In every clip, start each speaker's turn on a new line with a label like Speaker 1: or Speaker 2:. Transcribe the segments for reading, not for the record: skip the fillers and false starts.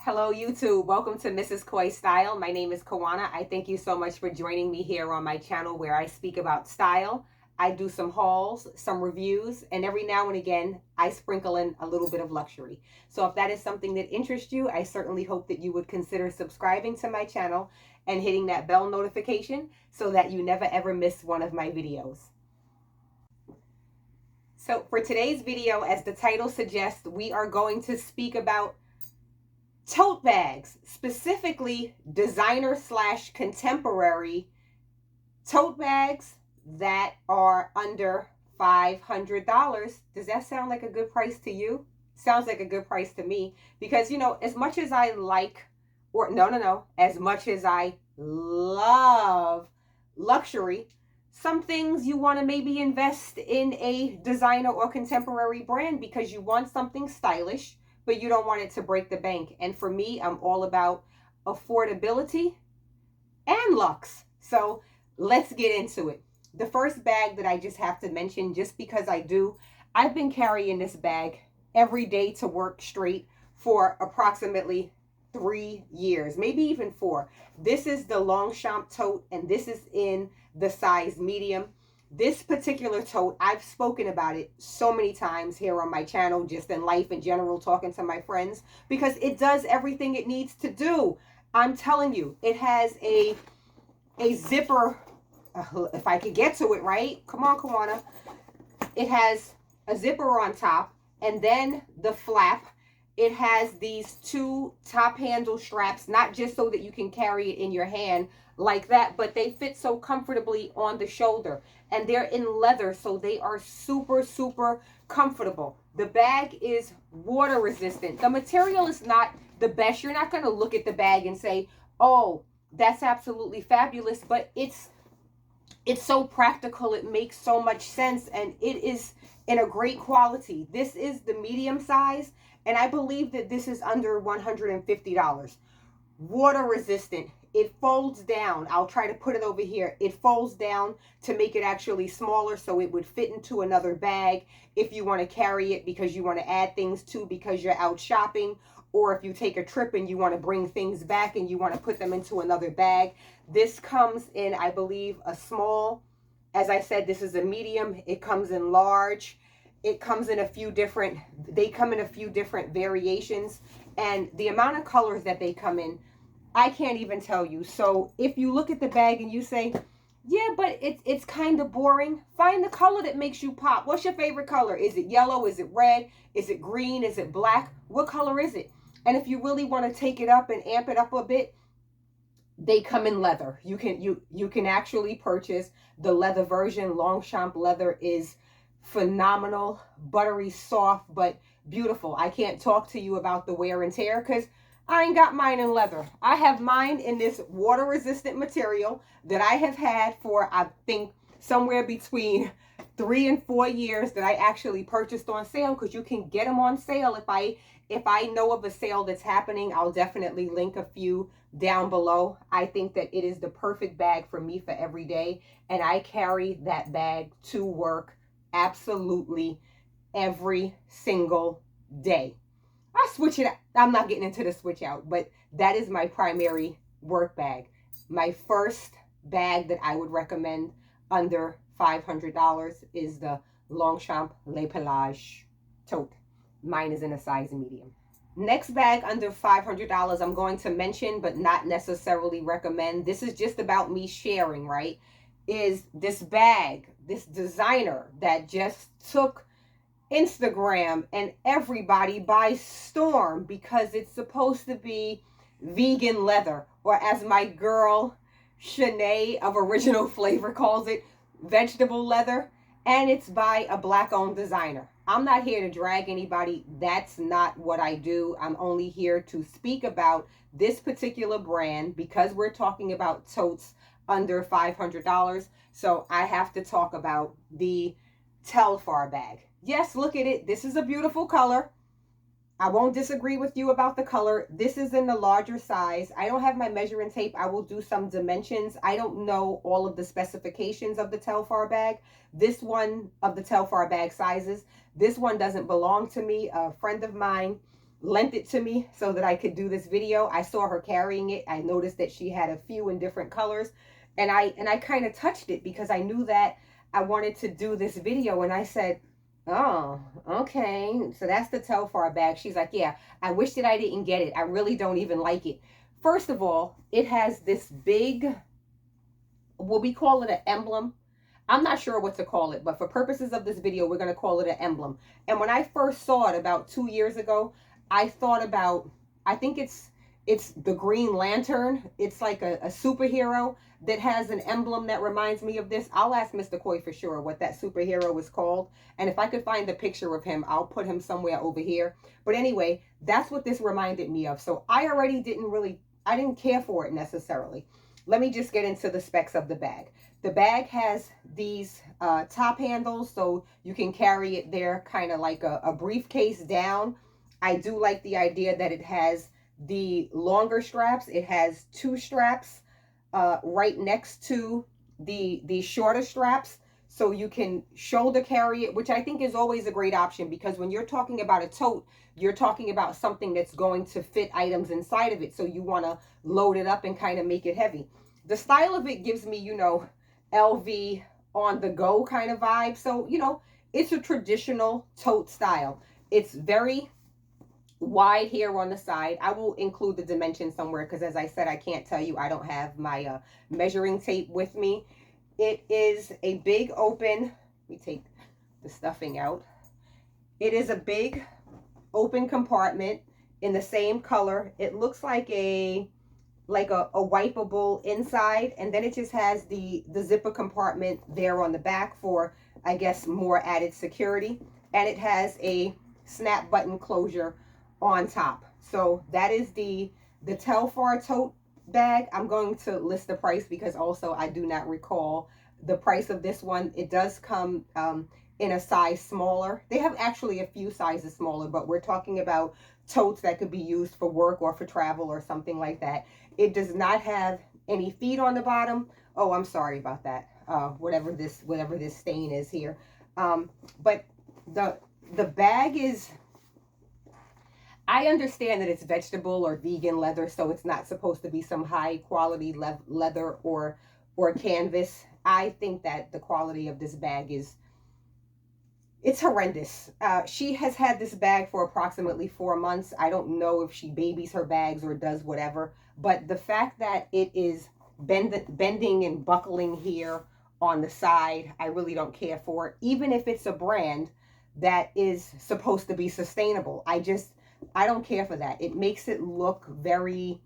Speaker 1: Hello YouTube, welcome to Mrs. Koi Style. My name is Kawana. I thank you so much for joining me here on my channel where I speak about style. I do some hauls, some reviews, and every now and again I sprinkle in a little bit of luxury. So if that is something that interests you, I certainly hope that you would consider subscribing to my channel and hitting that bell notification so that you never ever miss one of my videos. So for today's video, as the title suggests, we are going to speak about tote bags, specifically designer / contemporary tote bags that are under $500. Does that sound like a good price to you? Sounds like a good price to me, because you know, as much as I like, or as much as I love luxury, some things you want to maybe invest in a designer or contemporary brand because you want something stylish, but you don't want it to break the bank. And for me, I'm all about affordability and luxe. So let's get into it. The first bag that I just have to mention, just because I've been carrying this bag every day to work straight for approximately 3 years, maybe even 4. This is the Longchamp tote, and this is in the size medium. This particular tote, I've spoken about it so many times here on my channel, just in life in general, talking to my friends, because it does everything it needs to do. I'm telling you, it has a zipper. If I could get to it, right? Come on, Kawana. It has a zipper on top, and then the flap. It has these 2 top handle straps, not just so that you can carry it in your hand like that, but they fit so comfortably on the shoulder, and they're in leather, so they are super, super comfortable. The bag is water resistant. The material is not the best. You're not going to look at the bag and say, oh, that's absolutely fabulous, but it's so practical. It makes so much sense, and it is in a great quality. This is the medium size, and I believe that this is under $150. Water resistant. It folds down. I'll try to put it over here. It folds down to make it actually smaller, so it would fit into another bag if you want to carry it because you want to add things to, because you're out shopping, or if you take a trip and you want to bring things back and you want to put them into another bag. This comes in, I believe, a small. As I said, this is a medium. It comes in large. It comes in a few different, they come in a few different variations, and the amount of colors that they come in, I can't even tell you. So if you look at the bag and you say, yeah, but it's kind of boring, find the color that makes you pop. What's your favorite color? Is it yellow? Is it red? Is it green? Is it black? What color is it? And if you really want to take it up and amp it up a bit, they come in leather. You can actually purchase the leather version. Longchamp Leather is phenomenal, buttery soft, but beautiful. I can't talk to you about the wear and tear because I ain't got mine in leather. I have mine in this water resistant material that I have had for, I think, somewhere between 3 and 4 years, that I actually purchased on sale, because you can get them on sale. If I know of a sale that's happening, I'll definitely link a few down below. I think that it is the perfect bag for me for every day, and I carry that bag to work absolutely every single day. I switch it. I'm not getting into the switch out, but that is my primary work bag. My first bag that I would recommend under $500 is the Longchamp Le Pelage tote. Mine is in a size medium. Next bag under $500 I'm going to mention, but not necessarily recommend. This is just about me sharing, right? Is this bag, this designer that just took Instagram and everybody by storm, because it's supposed to be vegan leather, or as my girl Shanae of Original Flavor calls it, vegetable leather, and it's by a Black-owned designer. I'm not here to drag anybody. That's not what I do. I'm only here to speak about this particular brand because we're talking about totes under $500. So I have to talk about the Telfar bag. Yes, look at it. This is a beautiful color. I won't disagree with you about the color. This is in the larger size. I don't have my measuring tape. I will do some dimensions. I don't know all of the specifications of the Telfar bag. This one of the Telfar bag sizes. This one doesn't belong to me. A friend of mine lent it to me so that I could do this video. I saw her carrying it. I noticed that she had a few in different colors, and I kind of touched it because I knew that I wanted to do this video, and I said, oh, okay, so that's the Telfar bag. She's like, yeah, I wish that I didn't get it. I really don't even like it. First of all, it has this big, will we call it an emblem? I'm not sure what to call it, but for purposes of this video, we're going to call it an emblem. And when I first saw it about 2 years ago, I thought about, I think it's the Green Lantern. It's like a superhero that has an emblem that reminds me of this. I'll ask Mr. Coy for sure what that superhero is called. And if I could find the picture of him, I'll put him somewhere over here. But anyway, that's what this reminded me of. So I already I didn't care for it necessarily. Let me just get into the specs of the bag. The bag has these top handles, so you can carry it there kind of like a briefcase down. I do like the idea that it has the longer straps. It has 2 straps right next to the shorter straps, so you can shoulder carry it, which I think is always a great option, because when you're talking about a tote, you're talking about something that's going to fit items inside of it, so you want to load it up and kind of make it heavy. The style of it gives me, you know, LV on the go kind of vibe. So, you know, it's a traditional tote style. It's very wide here on the side. I will include the dimensions somewhere because, as I said, I can't tell you. I don't have my measuring tape with me. It is a big open. Let me take the stuffing out. It is a big open compartment in the same color. It looks like a wipeable inside, and then it just has the zipper compartment there on the back for, I guess, more added security, and it has a snap button closure on top. So that is the Telfar tote bag. I'm going to list the price because also I do not recall the price of this one. It does come in a size smaller. They have actually a few sizes smaller, but we're talking about totes that could be used for work or for travel or something like that. It does not have any feet on the bottom. Oh, I'm sorry about that. Whatever this stain is here. But the bag is, I understand that it's vegetable or vegan leather, so it's not supposed to be some high quality leather or canvas. I think that the quality of this bag it's horrendous. She has had this bag for approximately 4 months. I don't know if she babies her bags or does whatever, but the fact that it is bending and buckling here on the side, I really don't care for it. Even if it's a brand that is supposed to be sustainable, I don't care for that. It makes it look very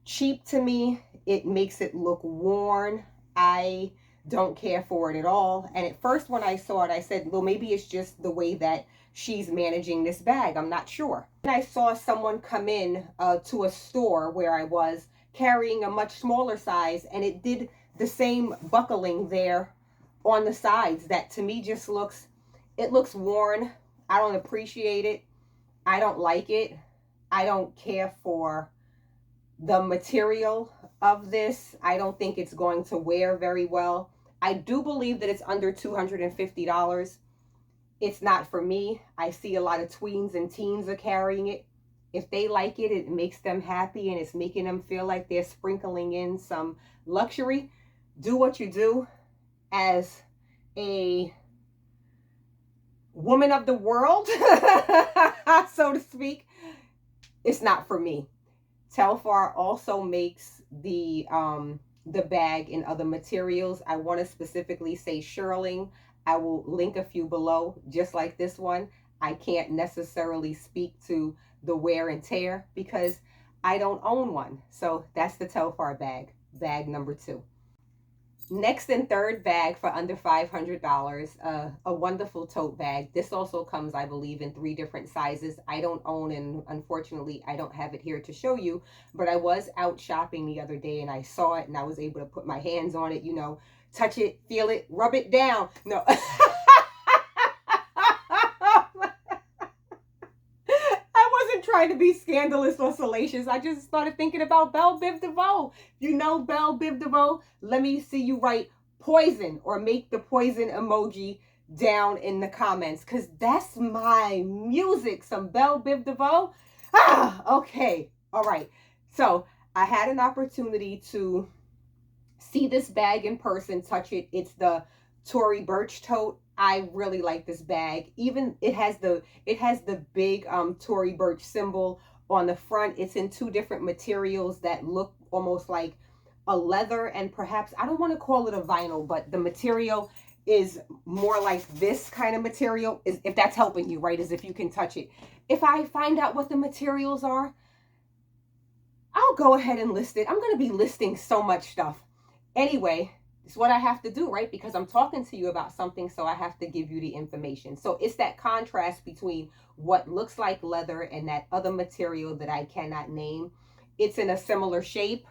Speaker 1: cheap to me. It makes it look worn. I don't care for it at all. And at first when I saw it, I said, well, maybe it's just the way that she's managing this bag. I'm not sure. And I saw someone come in to a store where I was carrying a much smaller size, and it did the same buckling there on the sides that to me just looks worn. I don't appreciate it. I don't like it. I don't care for the material of this. I don't think it's going to wear very well. I do believe that it's under $250. It's not for me. I see a lot of tweens and teens are carrying it. If they like it, it makes them happy and it's making them feel like they're sprinkling in some luxury. Do what you do. As a woman of the world, so to speak, it's not for me. Telfar also makes the bag in other materials. I want to specifically say shearling. I will link a few below, just like this one. I can't necessarily speak to the wear and tear because I don't own one. So that's the Telfar bag number 2. Next and third bag for under $500, a wonderful tote bag. This also comes, I believe, in 3 different sizes. I don't own, and unfortunately, I don't have it here to show you, but I was out shopping the other day and I saw it and I was able to put my hands on it, you know, touch it, feel it, rub it down. No. Trying to be scandalous or salacious. I just started thinking about Belle Biv DeVoe. You know Belle Biv DeVoe? Let me see you write poison or make the poison emoji down in the comments, because that's my music. Some Belle Biv DeVoe. Okay. All right. So I had an opportunity to see this bag in person, touch it. It's the Tory Burch tote. I really like this bag. Even it has the big Tory Burch symbol on the front. It's in two different materials that look almost like a leather, and perhaps I don't want to call it a vinyl, but the material is more like this kind of material, is if that's helping you, right? As if you can touch it. If I find out what the materials are, I'll go ahead and list it. I'm going to be listing so much stuff. Anyway, it's what I have to do, right? Because I'm talking to you about something, so I have to give you the information. So it's that contrast between what looks like leather and that other material that I cannot name. It's in a similar shape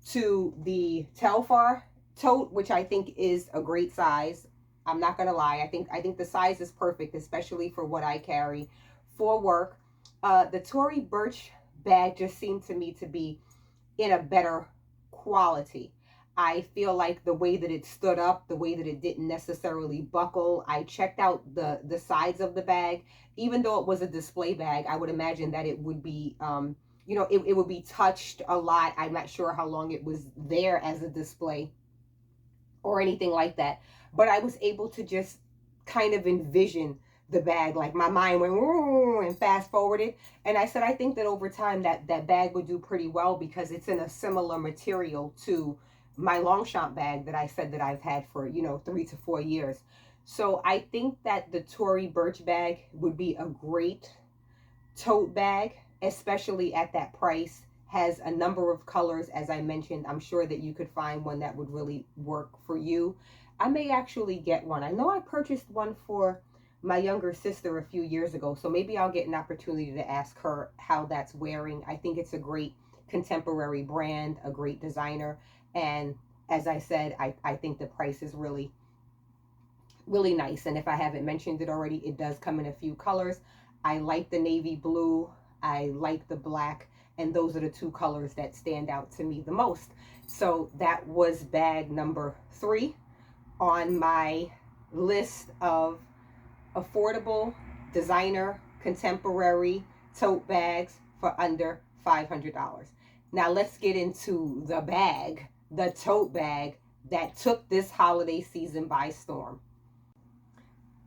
Speaker 1: to the Telfar tote, which I think is a great size. I'm not going to lie. I think the size is perfect, especially for what I carry for work. The Tory Burch bag just seemed to me to be in a better quality. I feel like the way that it stood up, the way that it didn't necessarily buckle. I checked out the sides of the bag. Even though it was a display bag, I would imagine that it would be, it would be touched a lot. I'm not sure how long it was there as a display or anything like that. But I was able to just kind of envision the bag. Like my mind went and fast forwarded. And I said, I think that over time that bag would do pretty well because it's in a similar material to my Longchamp bag that I said that I've had for, 3 to 4 years. So I think that the Tory Burch bag would be a great tote bag, especially at that price. Has a number of colors, as I mentioned. I'm sure that you could find one that would really work for you. I may actually get one. I know I purchased one for my younger sister a few years ago, so maybe I'll get an opportunity to ask her how that's wearing. I think it's a great contemporary brand, a great designer, and as I said, I think the price is really, really nice. And if I haven't mentioned it already, it does come in a few colors. I like the navy blue, I like the black, and those are the two colors that stand out to me the most. So that was bag number 3 on my list of affordable designer contemporary tote bags for under $500. Now let's get into the bag, the tote bag that took this holiday season by storm.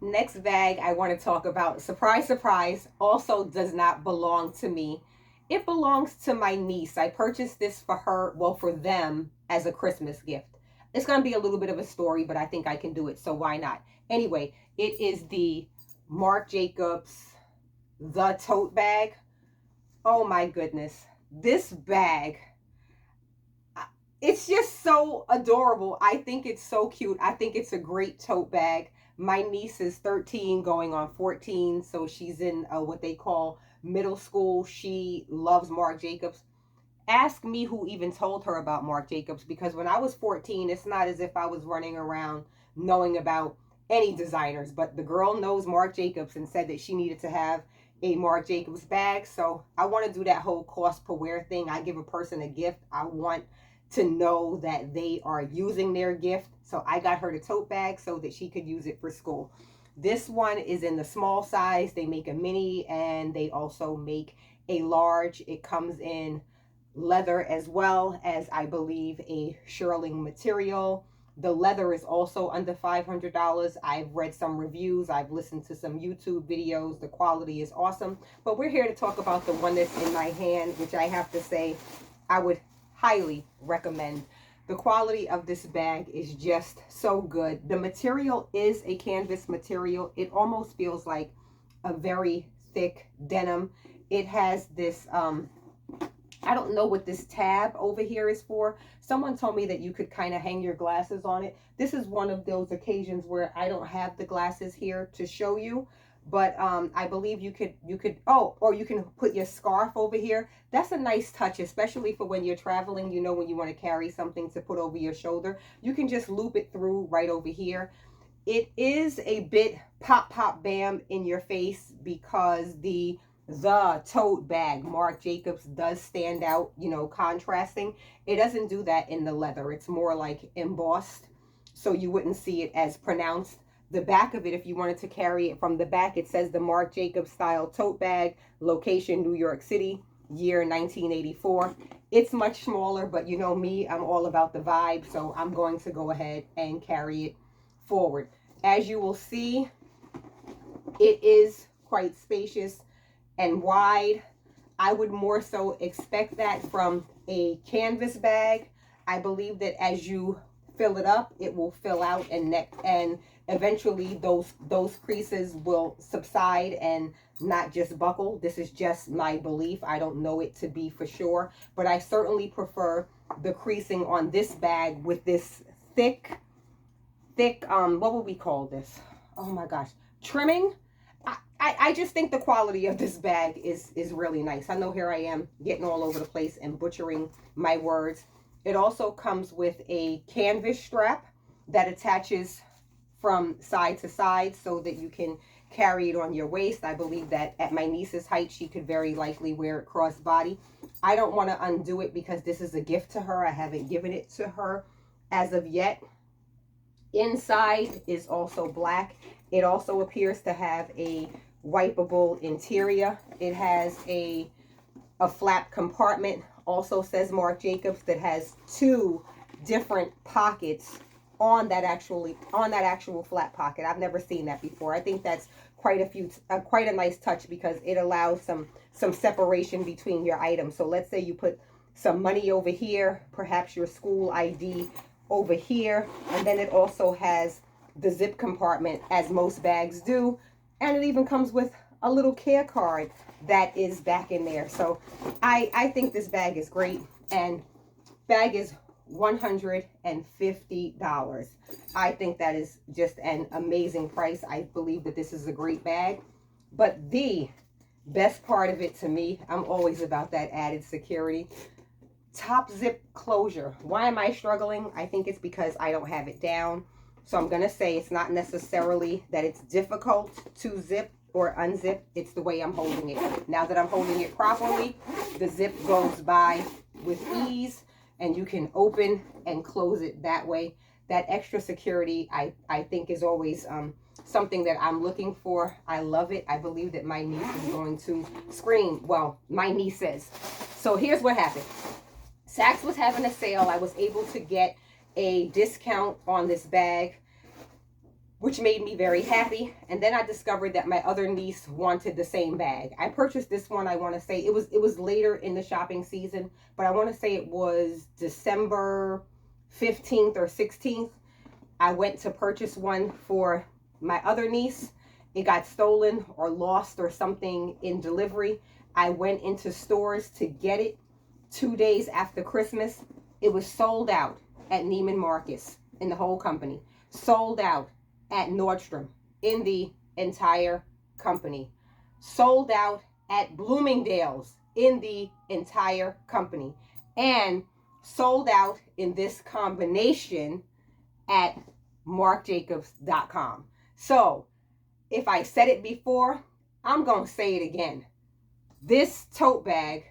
Speaker 1: Next bag I want to talk about, surprise, surprise, also does not belong to me. It belongs to my niece. I purchased this for her, well, for them as a Christmas gift. It's going to be a little bit of a story, but I think I can do it, so why not? Anyway, it is the Marc Jacobs, the tote bag. Oh my goodness. This bag, it's just so adorable. I think it's so cute. I think it's a great tote bag. My niece is 13 going on 14, so she's in what they call middle school. She loves Marc Jacobs. Ask me who even told her about Marc Jacobs, because when I was 14, it's not as if I was running around knowing about any designers, but the girl knows Marc Jacobs and said that she needed to have a Marc Jacobs bag. So I want to do that whole cost per wear thing. I give a person a gift, I want to know that they are using their gift. So I got her the tote bag so that she could use it for school. This one is in the small size. They make a mini and they also make a large. It comes in leather as well as, I believe, a shearling material. The leather is also under $500. I've read some reviews. I've listened to some YouTube videos. The quality is awesome. But we're here to talk about the one that's in my hand, which I have to say I would highly recommend. The quality of this bag is just so good. The material is a canvas material. It almost feels like a very thick denim. It has this, I don't know what this tab over here is for. Someone told me that you could kind of hang your glasses on it. This is one of those occasions where I don't have the glasses here to show you. But I believe you could, or you can put your scarf over here. That's a nice touch, especially for when you're traveling, when you want to carry something to put over your shoulder. You can just loop it through right over here. It is a bit pop, pop, bam in your face because the tote bag, Marc Jacobs, does stand out, contrasting. It doesn't do that in the leather. It's more like embossed, so you wouldn't see it as pronounced. the back of it, if you wanted to carry it from the back, it says the Marc Jacobs style tote bag, location New York City, year 1984. It's much smaller, but you know me, I'm all about the vibe, so I'm going to go ahead and carry it forward. As you will see, it is quite spacious and wide. I would more so expect that from a canvas bag. I believe that as you fill it up, it will fill out and eventually those creases will subside and not just buckle. This is just my belief. I don't know it to be for sure, but I certainly prefer the creasing on this bag with this thick, what would we call this? Oh my gosh, trimming. I just think the quality of this bag is really nice. I know here I am getting all over the place and butchering my words. It also comes with a canvas strap that attaches from side to side so that you can carry it on your waist. I believe that at my niece's height, she could very likely wear it crossbody. I don't want to undo it because this is a gift to her. I haven't given it to her as of yet. Inside is also black. It also appears to have a wipeable interior. It has a flap compartment. Also says Marc Jacobs, that has 2 different pockets on that actual flat pocket. I've never seen that before. I think that's quite a nice touch because it allows some separation between your items. So let's say you put some money over here, perhaps your school ID over here, and then it also has the zip compartment, as most bags do, and it even comes with a little care card that is back in there. So I think this bag is great, and bag is $150. I think that is just an amazing price. I believe that this is a great bag, but the best part of it to me, I'm always about that added security. Top zip closure. Why am I struggling? I think it's because I don't have it down. So I'm going to say it's not necessarily that it's difficult to zip or unzip. It's the way I'm holding it. Now that I'm holding it properly, the zip goes by with ease and you can open and close it that way. That extra security, I think, is always something that I'm looking for. I love it. I believe that my niece is going to scream. Well, my niece says. So here's what happened. Saks was having a sale. I was able to get a discount on this bag, which made me very happy. And then I discovered that my other niece wanted the same bag. I purchased this one, I want to say, it was later in the shopping season, but I want to say it was December 15th or 16th. I went to purchase one for my other niece. It got stolen or lost or something in delivery. I went into stores to get it 2 days after Christmas. It was sold out at Neiman Marcus in the whole company. Sold out at Nordstrom in the entire company. Sold out at Bloomingdale's in the entire company. And sold out in this combination at marcjacobs.com. So if I said it before, I'm going to say it again. This tote bag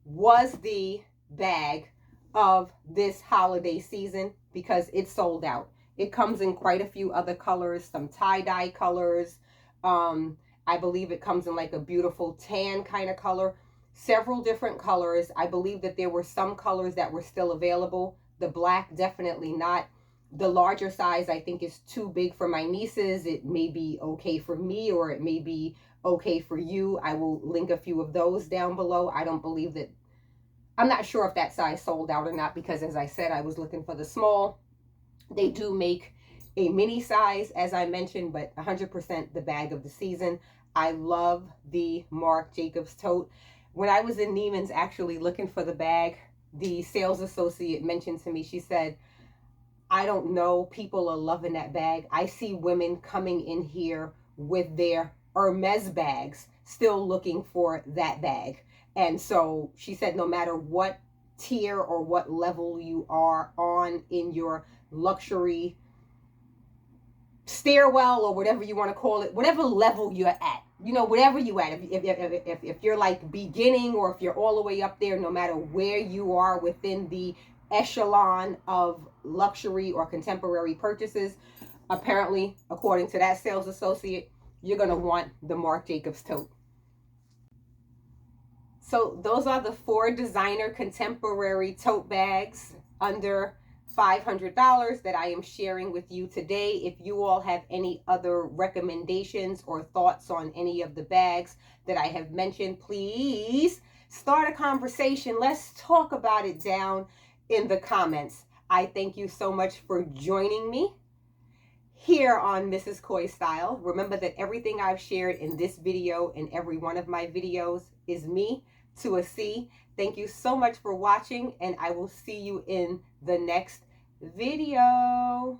Speaker 1: was the bag of this holiday season because it sold out. It comes in quite a few other colors, some tie-dye colors. I believe it comes in like a beautiful tan kind of color. Several different colors. I believe that there were some colors that were still available. The black, definitely not. The larger size, I think, is too big for my nieces. It may be okay for me, or it may be okay for you. I will link a few of those down below. I don't believe that, I'm not sure if that size sold out or not, because as I said, I was looking for the small. They do make a mini size, as I mentioned, but 100% the bag of the season. I love the Marc Jacobs tote. When I was in Neiman's actually looking for the bag, the sales associate mentioned to me, she said, I don't know, people are loving that bag. I see women coming in here with their Hermes bags, still looking for that bag. And so she said, no matter what tier or what level you are on in your luxury stairwell, or whatever you want to call it, whatever level you're at, you know, whatever you at, if you're like beginning, or if you're all the way up there, no matter where you are within the echelon of luxury or contemporary purchases, apparently, according to that sales associate, you're going to want the Marc Jacobs tote. So those are the 4 designer contemporary tote bags under $500 that I am sharing with you today. If you all have any other recommendations or thoughts on any of the bags that I have mentioned, please start a conversation. Let's talk about it down in the comments. I thank you so much for joining me here on Mrs. Coy Style. Remember that everything I've shared in this video and every one of my videos is me to a C. Thank you so much for watching, and I will see you in the next video.